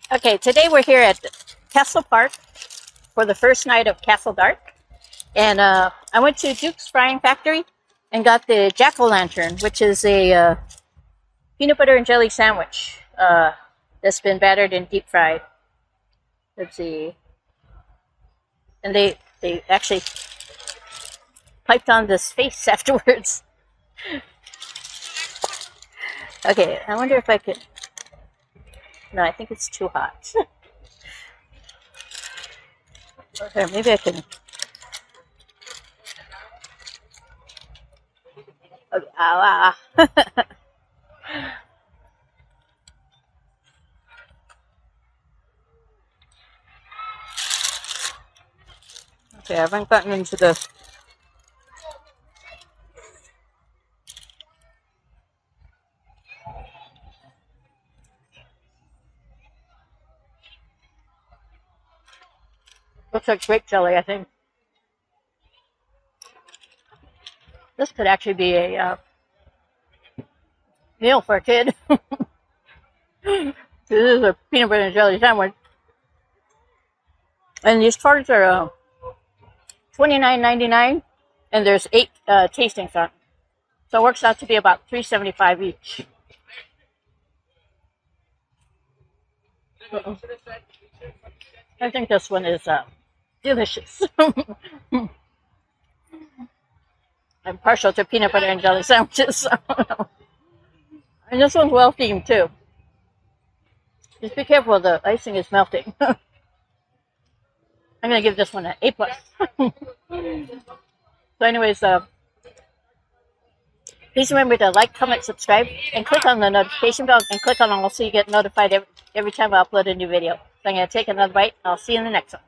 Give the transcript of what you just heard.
Okay, today we're here at Castle Park for the first night of Castle Dark. And I went to Duke's Frying Factory and got the jack-o'-lantern, which is a peanut butter and jelly sandwich that's been battered and deep fried. Let's see. And they actually piped on this face afterwards. Okay, I wonder if I could... No, I think it's too hot. Okay, maybe I can... Okay, ah. Okay, I haven't gotten into the... Looks like grape jelly, I think. This could actually be a meal for a kid. This is a peanut butter and jelly sandwich. And these cards are $29.99, and there's 8 tastings on. So it works out to be about $3.75 each. I think this one is delicious. I'm partial to peanut butter and jelly sandwiches. So. And this one's well themed too. Just be careful, the icing is melting. I'm going to give this one an A+. So anyways, please remember to like, comment, subscribe, and click on the notification bell, and click on all so you get notified every time I upload a new video. So I'm going to take another bite. I'll see you in the next one.